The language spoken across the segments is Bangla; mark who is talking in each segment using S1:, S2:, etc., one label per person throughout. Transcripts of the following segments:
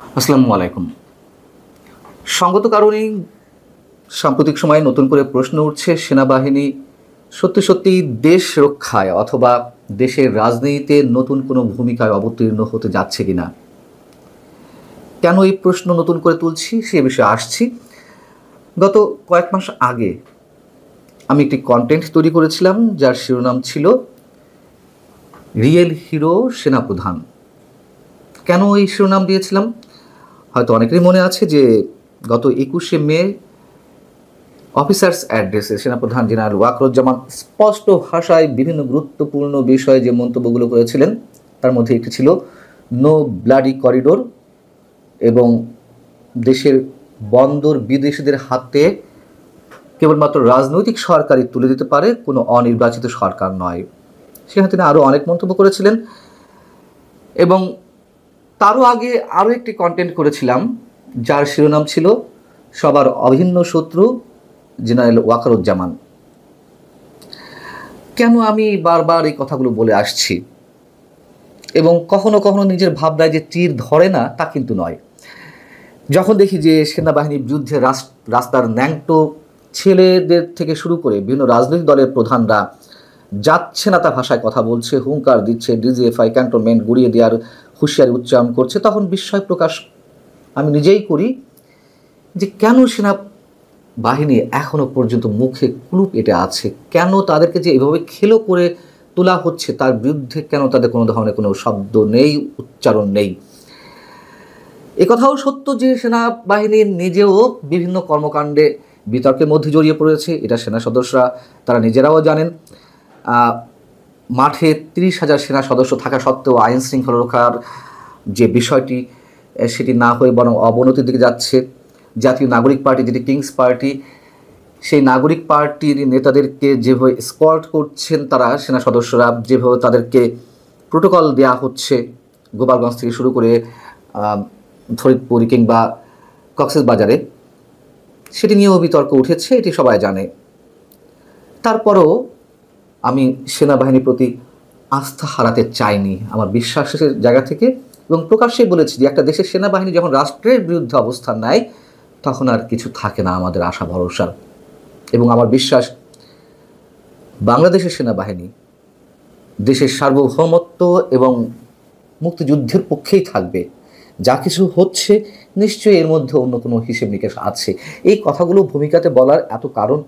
S1: আসসালামু আলাইকুম। সঙ্গত কারণেই সাম্প্রতিক সময়ে নতুন করে প্রশ্ন উঠছে, সেনাবাহিনী সত্যি সত্যিই দেশ রক্ষায় অথবা দেশের রাজনীতিতে নতুন কোনো ভূমিকায় অবতীর্ণ হতে যাচ্ছে কিনা। কেন এই প্রশ্ন নতুন করে তুলছি সে বিষয়ে আসছি। গত কয়েক মাস আগে আমি একটি কন্টেন্ট তৈরি করেছিলাম যার শিরোনাম ছিল রিয়েল হিরো সেনাপ্রধান। কেন এই শিরোনাম দিয়েছিলাম হয়তো অনেকেরই মনে আছে যে গত 21শে মে অফিসার্স অ্যাড্রেসে সেনাপ্রধান জেনারেল ওয়াকরুজ্জামান স্পষ্ট ভাষায় বিভিন্ন গুরুত্বপূর্ণ বিষয়ে যে মন্তব্যগুলো করেছিলেন তার মধ্যে একটি ছিল নো ব্লাডি করিডোর এবং দেশের বন্দর বিদেশিদের হাতে কেবলমাত্র রাজনৈতিক সরকারই তুলে দিতে পারে, কোনো অনির্বাচিত সরকার নয়। সেখানে তিনি আরও অনেক মন্তব্য করেছিলেন এবং তারও আগে আরও একটি কন্টেন্ট করেছিলাম যার শিরোনাম ছিল সবার অভিন্ন শত্রু জেনারেল ওয়াকারুজ্জামান। কেন আমি বারবার এই কথাগুলো বলে আসছি এবং কখনো কখনো নিজের ভাবনায় যে তীর ধরে না তা কিন্তু নয়। যখন দেখি যে সেনাবাহিনীর বিরুদ্ধে রাস্তার ন্যাংটো ছেলেদের থেকে শুরু করে বিভিন্ন রাজনৈতিক দলের প্রধানরা যাচ্ছে না তা ভাষায় কথা বলছে, হুঙ্কার দিচ্ছে, ডিজিএফআই ক্যান্টনমেন্ট গুড়িয়ে দেওয়ার হুঁশিয়ারি উচ্চারণ করছে, তখন বিস্ময় প্রকাশ আমি নিজেই করি যে কেন সেনা বাহিনী এখনও পর্যন্ত মুখে ক্লু পেটে আছে, কেন তাদেরকে যে এভাবে খেলো করে তোলা হচ্ছে তার বিরুদ্ধে কেন তাদের কোনো ধরনের কোনো শব্দ নেই, উচ্চারণ নেই। এ কথাও সত্য যে সেনাবাহিনী নিজেও বিভিন্ন কর্মকাণ্ডে বিতর্কের মধ্যে জড়িয়ে পড়েছে, এটা সেনা সদস্যরা তারা নিজেরাও জানেন। মাঠে 30,000 সেনা সদস্য থাকা সত্ত্বেও আইন শৃঙ্খলা রক্ষার যে বিষয়টি সেটি না হয়ে বরং অবনতির দিকে যাচ্ছে। জাতীয় নাগরিক পার্টি যেটি কিংস পার্টি, সেই নাগরিক পার্টির নেতাদেরকে যেভাবে স্কর্ট করছেন তারা সেনা সদস্যরা, যেভাবে তাদেরকে প্রোটোকল দেওয়া হচ্ছে গোপালগঞ্জ থেকে শুরু করে ফরিদপুর কিংবা কক্সবাজারে, সেটি নিয়েও বিতর্ক উঠেছে, এটি সবাই জানে। তারপরও আমি সেনাবাহিনীর প্রতি আস্থা হারাতে চাইনি আমার বিশ্বাসের জায়গা থেকে, এবং প্রকাশ্যেই বলেছি যে একটা দেশের সেনাবাহিনী যখন রাষ্ট্রের বিরুদ্ধে অবস্থান নেয় তখন আর কিছু থাকে না আমাদের আশা ভরসার। এবং আমার বিশ্বাস বাংলাদেশের সেনাবাহিনী দেশের সার্বভৌমত্ব এবং মুক্তিযুদ্ধের পক্ষেই থাকবে। যা কিছু হচ্ছে নিশ্চয়ই এর মধ্যে অন্য কোনো হিসেব নিকেশ আছে। এই কথাগুলো ভূমিকাতে বলার এত কারণ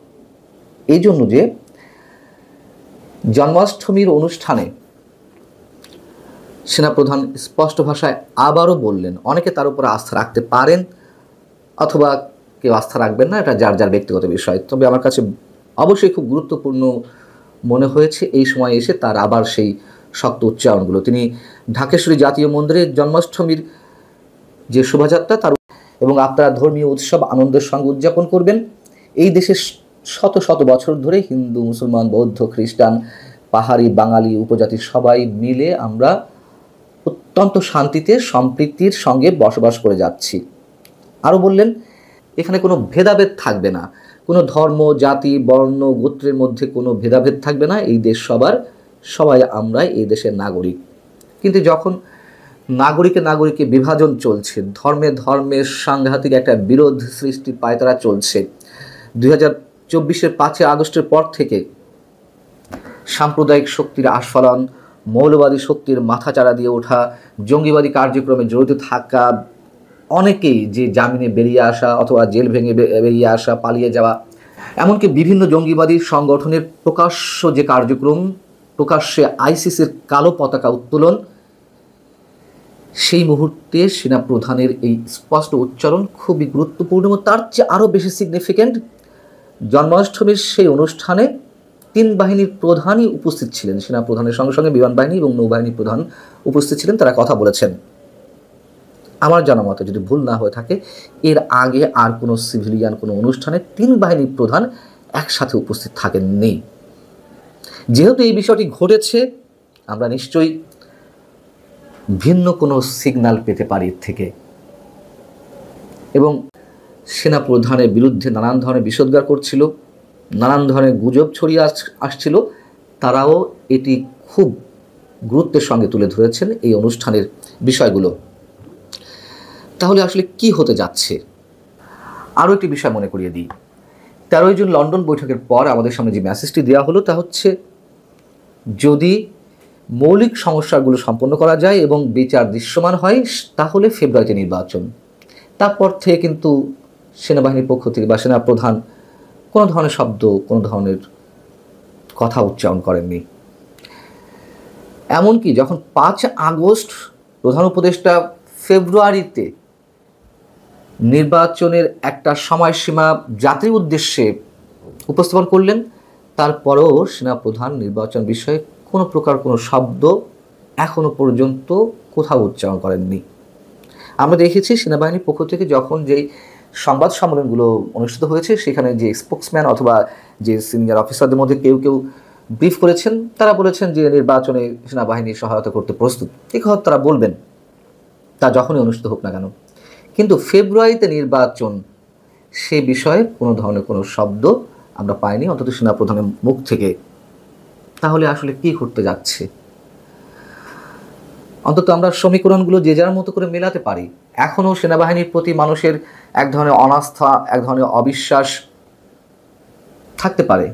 S1: এই জন্য যে জন্মাষ্টমীর অনুষ্ঠানে সেনাপ্রধান স্পষ্ট ভাষায় আবারও বললেন, অনেকে তার উপর আস্থা রাখতে পারেন অথবা কেউ আস্থা রাখবেন না, এটা যার যার ব্যক্তিগত বিষয়। তবে আমার কাছে অবশ্যই খুব গুরুত্বপূর্ণ মনে হয়েছে এই সময় এসে তার আবার সেই শক্ত উচ্চারণগুলো। তিনি ঢাকেশ্বরী জাতীয় মন্দিরে জন্মাষ্টমীর যে শোভাযাত্রা তার এবং আপনারা ধর্মীয় উৎসব আনন্দের সঙ্গে উদযাপন করবেন। এই দেশের শত শত বছর ধরে হিন্দু, মুসলমান, বৌদ্ধ, খ্রিস্টান, পাহাড়ি, বাঙালি, উপজাতি সবাই মিলে আমরা অত্যন্ত শান্তিতে সম্প্রীতির সঙ্গে বসবাস করে যাচ্ছি। আরও বললেন এখানে কোনো ভেদাভেদ থাকবে না, কোনো ধর্ম, জাতি, বর্ণ, গোত্রের মধ্যে কোনো ভেদাভেদ থাকবে না, এই দেশ সবার, সবাই আমরা এই দেশের নাগরিক। কিন্তু যখন নাগরিকে বিভাজন চলছে, ধর্মে ধর্মের সাংঘাতিক একটা বিরোধ সৃষ্টি পায়তারা চলছে, 2024-এর 5 আগস্টের পর থেকে সাম্প্রদায়িক শক্তির আস্ফালন, মৌলবাদী শক্তির মাথাচাড়া দিয়ে ওঠা, জঙ্গিবাদী কার্যক্রমে জড়িত থাকা অনেকেই যে জামিনে বেরিয়ে আসা অথবা জেল ভেঙে বেরিয়ে আসা, পালিয়ে যাওয়া, এমনকি বিভিন্ন জঙ্গিবাদী সংগঠনের প্রকাশ্য যে কার্যক্রম, প্রকাশ্যে আইসিসির কালো পতাকা উত্তোলন, সেই মুহূর্তে সেনাপ্রধানের এই স্পষ্ট উচ্চারণ খুবই গুরুত্বপূর্ণ। তার চেয়ে আরও বেশি সিগনিফিক্যান্ট, জন্মাষ্টমীর সেই অনুষ্ঠানে 3 বাহিনীর প্রধানই উপস্থিত ছিলেন। সেনাপ্রধানের সঙ্গে সঙ্গে বিমান বাহিনী এবং নৌবাহিনীর প্রধান উপস্থিত ছিলেন, তারা কথা বলেছেন। আমার জানা মতে যদি ভুল না হয়ে থাকে এর আগে আর কোনো সিভিলিয়ান কোনো অনুষ্ঠানে 3 বাহিনীর প্রধান একসাথে উপস্থিত থাকেননি। যেহেতু এই বিষয়টি ঘটেছে আমরা নিশ্চয়ই ভিন্ন কোনো সিগন্যাল পেতে পারি এর থেকে, এবং সেনাপ্রধানের বিরুদ্ধে নানান ধরনের বিষোদ্গার করছিল, নানান ধরনের গুজব ছড়িয়ে আসছিল, তারাও এটি খুব গুরুত্বের সঙ্গে তুলে ধরেছেন এই অনুষ্ঠানের বিষয়গুলো। তাহলে আসলে কি হতে যাচ্ছে? আরও একটি বিষয় মনে করিয়ে দিই। 13ই জুন লন্ডন বৈঠকের পর আমাদের সামনে যে মেসেজটি দেওয়া হলো তা হচ্ছে, যদি মৌলিক সমস্যাগুলো সম্পন্ন করা যায় এবং বিচার দৃশ্যমান হয় তাহলে ফেব্রুয়ারিতে নির্বাচন। তারপর থেকে কিন্তু সেনাবাহিনীর পক্ষ থেকে বা সেনাপ্রধান কোনো ধরনের শব্দ, কোনো ধরনের কথা উচ্চারণ করেননি। এমনকি যখন 5 আগস্ট প্রধান উপদেষ্টা ফেব্রুয়ারিতে নির্বাচনের একটা সময়সীমা জাতির উদ্দেশ্যে উপস্থাপন করলেন, তারপরেও সেনাপ্রধান নির্বাচন বিষয়ে কোনো প্রকার কোনো শব্দ এখনও পর্যন্ত কোথাও উচ্চারণ করেননি। আমরা দেখেছি সেনাবাহিনীর পক্ষ থেকে যখন যেই সংবাদ সম্মেলনগুলো অনুষ্ঠিত হয়েছে, সেখানে যে স্পোক্সম্যান অথবা যে সিনিয়র অফিসারদের মধ্যে কেউ কেউ ব্রিফ করেছেন, তারা বলেছেন যে নির্বাচনে সেনাবাহিনীর সহায়তা করতে প্রস্তুত। এই কথা তারা বলবেন, তা যখনই অনুষ্ঠিত হোক না কেন। কিন্তু ফেব্রুয়ারিতে নির্বাচন, সে বিষয়ে কোনো ধরনের কোনো শব্দ আমরা পাইনি, অন্তত সেনাপ্রধানের মুখ থেকে। তাহলে আসলে কি ঘটতে যাচ্ছে? অন্তত আমরা সমীকরণগুলো যে যার মতো করে মেলাতে পারি। এখনও সেনাবাহিনীর প্রতি মানুষের এক ধরনের অনাস্থা, এক ধরনের অবিশ্বাস থাকতে পারে,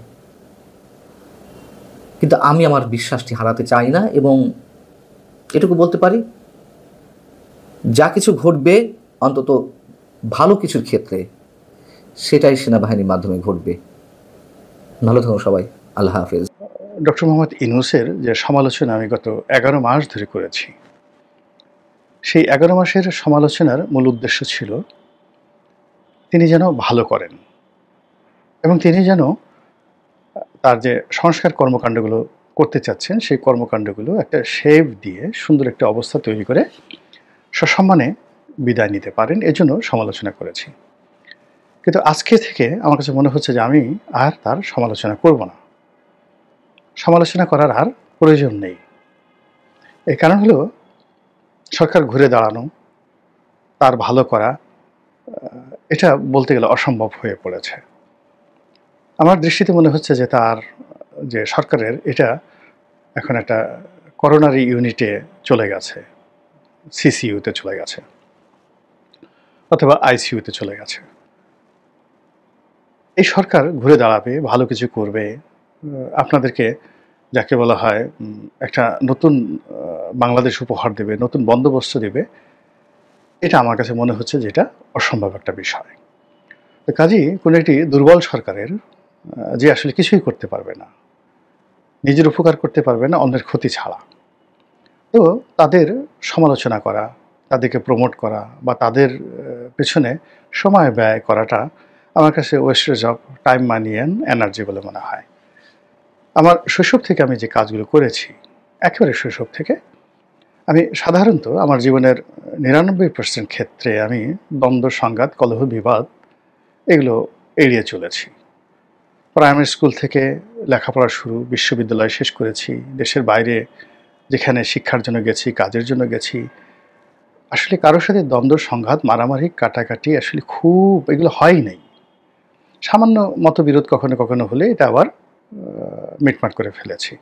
S1: কিন্তু আমি আমার বিশ্বাসটি হারাতে চাই না। এবং এটুকু বলতে পারি, যা কিছু ঘটবে অন্তত ভালো কিছুর ক্ষেত্রে, সেটাই সেনাবাহিনীর মাধ্যমে ঘটবে। ভালো থাকুন সবাই। আল্লাহ হাফেজ।
S2: ডক্টর মোহাম্মদ ইউনূসের যে সমালোচনা আমি গত 11 মাস ধরে করেছি, সেই 11 মাসের সমালোচনার মূল উদ্দেশ্য ছিল তিনি যেন ভালো করেন এবং তিনি যেন তার যে সংস্কার কর্মকাণ্ডগুলো করতে চাচ্ছেন সেই কর্মকাণ্ডগুলো একটা শেপ দিয়ে সুন্দর একটা অবস্থা তৈরি করে সসম্মানে বিদায় নিতে পারেন, এজন্য সমালোচনা করেছি। কিন্তু আজকে থেকে আমার কাছে মনে হচ্ছে যে আমি আর তার সমালোচনা করব না, সমালোচনা করার আর প্রয়োজন নেই। এই কারণ হলো, সরকার ঘুরে দাঁড়ানো, তার ভালো করা, এটা বলতে গেলে অসম্ভব হয়ে পড়েছে। আমার দৃষ্টিতে মনে হচ্ছে যে তার যে সরকারের এটা এখন একটা করোনারি ইউনিটে চলে গেছে, সিসিইউতে চলে গেছে অথবা আইসিইউতে চলে গেছে। এই সরকার ঘুরে দাঁড়াবে, ভালো কিছু করবে, আপনাদেরকে যাকে বলা হয় একটা নতুন বাংলাদেশ উপহার দেবে, নতুন বন্দোবস্ত দেবে, এটা আমার কাছে মনে হচ্ছে যে এটা অসম্ভব একটা বিষয়। তো কাজেই কোনো একটি দুর্বল সরকারের যে আসলে কিছুই করতে পারবে না, নিজের উপকার করতে পারবে না অন্যের ক্ষতি ছাড়া, তো তাদের সমালোচনা করা, তাদেরকে প্রমোট করা বা তাদের পেছনে সময় ব্যয় করাটা আমার কাছে wastage of time, money and energy বলে মনে হয়। আমার শৈশব থেকে আমি যে কাজগুলো করেছি, একেবারে শৈশব থেকে, আমি সাধারণত আমার জীবনের 99% ক্ষেত্রে আমি দ্বন্দ্ব, সংঘাত, কলহ, বিবাদ এগুলো এড়িয়ে চলেছি। প্রাইমারি স্কুল থেকে লেখাপড়া শুরু, বিশ্ববিদ্যালয় শেষ করেছি, দেশের বাইরে যেখানে শিক্ষার জন্য গেছি, কাজের জন্য গেছি, আসলে কারোর সাথে দ্বন্দ্ব, সংঘাত, মারামারি, কাটাকাটি আসলে খুব এগুলো হয় নাই। সামান্য মতবিরোধ কখনো কখনো হলে এটা আবার মিটমাট করে ফেলেছি।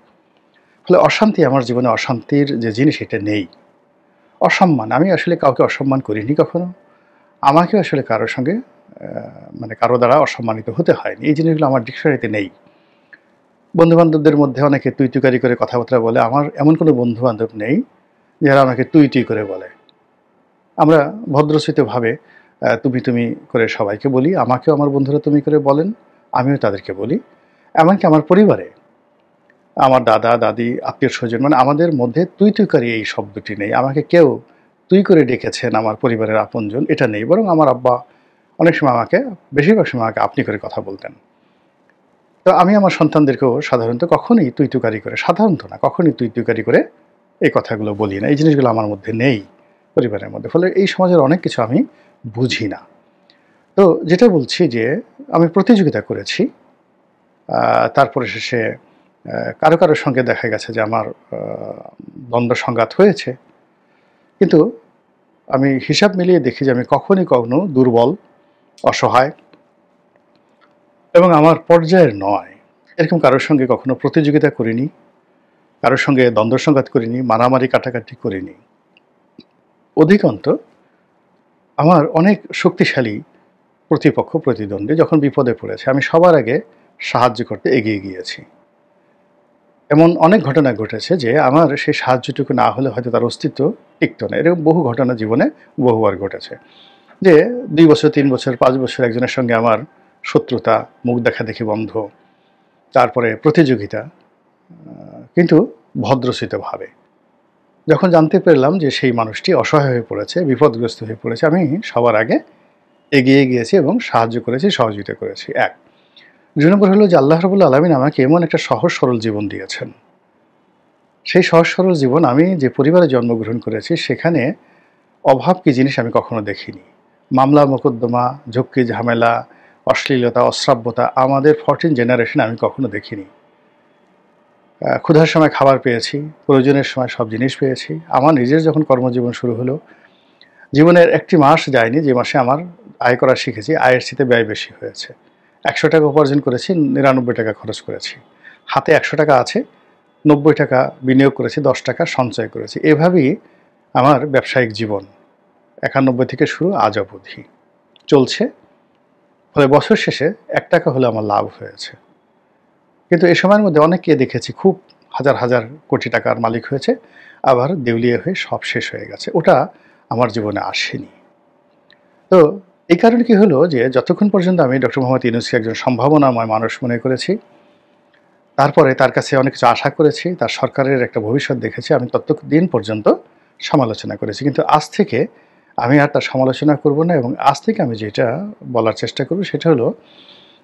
S2: ফলে অশান্তি, আমার জীবনে অশান্তির যে জিনিস এটা নেই। অসম্মান, আমি আসলে কাউকে অসম্মান করিনি কখনো, আমাকে আসলে কারোর সঙ্গে মানে কারো দ্বারা অসম্মানিত হতে হয়নি। এই জিনিসগুলো আমার ডিকশনারিতে নেই। বন্ধুবান্ধবদের মধ্যে অনেকে তুই তুকারি করে কথাবার্তা বলে, আমার এমন কোনো বন্ধুবান্ধব নেই যারা আমাকে তুই তুই করে বলে। আমরা ভদ্রচিতভাবে তুমি তুমি করে সবাইকে বলি, আমাকেও আমার বন্ধুরা তুমি করে বলেন, আমিও তাদেরকে বলি। এমনকি আমার পরিবারে আমার দাদা, দাদি, আত্মীয় স্বজন, মানে আমাদের মধ্যে তুই তুইকারি এই শব্দটি নেই। আমাকে কেউ তুই করে ডেকেছেন আমার পরিবারের আপনজন, এটা নেই। বরং আমার আব্বা অনেক সময় আমাকে, বেশিরভাগ সময় আমাকে আপনি করে কথা বলতেন। তো আমি আমার সন্তানদেরকেও সাধারণত কখনোই তুই তুকারি করে, সাধারণত না, কখনোই তুই তুকারি করে এই কথাগুলো বলি না। এই জিনিসগুলো আমার মধ্যে নেই পরিবারের মধ্যে। ফলে এই সমাজের অনেক কিছু আমি বুঝি না। তো যেটা বলছি যে আমি প্রতিযোগিতা করেছি, তারপরে শেষে কারো কারোর সঙ্গে দেখা গেছে যে আমার দ্বন্দ্ব সংঘাত হয়েছে, কিন্তু আমি হিসাব মিলিয়ে দেখি যে আমি কখনই কখনো দুর্বল, অসহায় এবং আমার পর্যায়ের নয় এরকম কারোর সঙ্গে কখনো প্রতিযোগিতা করিনি, কারোর সঙ্গে দ্বন্দ্ব সংঘাত করিনি, মারামারি কাটাকাটি করিনি। অধিকন্ত আমার অনেক শক্তিশালী প্রতিপক্ষ প্রতিদ্বন্দ্বী যখন বিপদে পড়েছে আমি সবার আগে সাহায্য করতে এগিয়ে গিয়েছি। এমন অনেক ঘটনা ঘটেছে যে আমার সেই সাহায্যটুকু না হলে হয়তো তার অস্তিত্ব টিকতো না। এরকম বহু ঘটনা জীবনে বহুবার ঘটেছে যে ২ বছর ৩ বছর ৫ বছর একজনের সঙ্গে আমার শত্রুতা, মুখ দেখাদেখি বন্ধ, তারপরে প্রতিযোগিতা, কিন্তু ভদ্রসিতভাবে। যখন জানতে পারলাম যে সেই মানুষটি অসহায় হয়ে পড়েছে, বিপদগ্রস্ত হয়ে পড়েছে, আমি সবার আগে এগিয়ে গিয়েছি এবং সাহায্য করেছি, সহযোগিতা করেছি। ১ ২ নম্বর হলো যে আল্লাহ রাব্বুল আলামিন আমাকে এমন একটা সহজ সরল জীবন দিয়েছেন। সেই সহজ সরল জীবন, আমি যে পরিবারে জন্মগ্রহণ করেছি সেখানে অভাব কি জিনিস আমি কখনো দেখিনি। মামলা মোকদ্দমা, ঝক্কি ঝামেলা, অশ্লীলতা, অশ্রাব্যতা আমাদের 14 জেনারেশনে আমি কখনো দেখিনি। ক্ষুধার সময় খাবার পেয়েছি, প্রয়োজনের সময় সব জিনিস পেয়েছি। আমার নিজের যখন কর্মজীবন শুরু হলো, জীবনের একটি মাস যায়নি যে মাসে আমার আয় করা শিখেছি আয়ের চেয়ে ব্যয় বেশি হয়েছে। ১০০ টাকা উপার্জন করেছি, ৯৯ টাকা খরচ করেছি। হাতে ১০০ টাকা আছে, ৯০ টাকা বিনিয়োগ করেছি, ১০ টাকা সঞ্চয় করেছি। এভাবেই আমার ব্যবসায়িক জীবন ৯১ থেকে শুরু আজ অবধি চলছে। ফলে বছর শেষে ১ টাকা হলে আমার লাভ হয়েছে। কিন্তু এ সময়ের মধ্যে অনেককে দেখেছি খুব হাজার হাজার কোটি টাকার মালিক হয়েছে, আবার দেউলিয়া হয়ে সব শেষ হয়ে গেছে। ওটা আমার জীবনে আসেনি। তো এই কারণে কি হলো যে যতক্ষণ পর্যন্ত আমি ডক্টর মোহাম্মদ ইউনূসকে একজন সম্ভাবনাময় মানুষ মনে করেছি, তারপরে তার কাছে অনেক কিছু আশা করেছি, তার সরকারের একটা ভবিষ্যৎ দেখেছি, আমি ততদিন পর্যন্ত সমালোচনা করেছি। কিন্তু আজ থেকে আমি আর তার সমালোচনা করব না, এবং আজ থেকে আমি যেটা বলার চেষ্টা করব সেটা হলো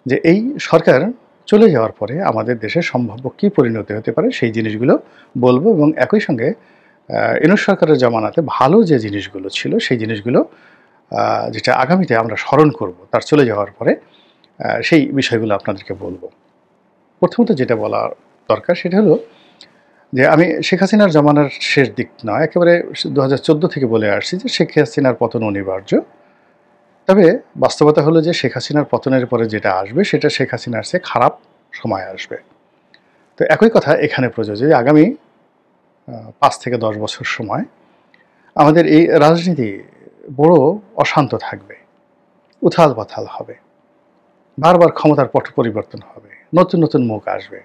S2: যে এই সরকার চলে যাওয়ার পরে আমাদের দেশের সম্ভাব্য কী পরিণতি হতে পারে সেই জিনিসগুলো বলবো, এবং একই সঙ্গে ইউনূস সরকারের জমানাতে ভালো যে জিনিসগুলো ছিল সেই জিনিসগুলো যেটা আগামীতে আমরা স্মরণ করব তার চলে যাওয়ার পরে, সেই বিষয়গুলো আপনাদেরকে বলবো। প্রথমত যেটা বলা দরকার সেটা হলো যে আমি শেখ হাসিনার জমানার শেষ দিক নয়, একেবারে ২০১৪ থেকে বলে আসছি যে শেখ হাসিনার পতন অনিবার্য। তবে বাস্তবতা হলো যে শেখ হাসিনার পতনের পরে যেটা আসবে সেটা শেখ হাসিনার চেয়ে খারাপ সময় আসবে। তো একই কথা এখানে প্রযোজ্য যে আগামী ৫ থেকে ১০ বছর সময় আমাদের এই রাজনীতি বড় অশান্ত থাকবে, উথাল পাথাল হবে, বারবার ক্ষমতার পট পরিবর্তন হবে, নতুন নতুন মুখ আসবে।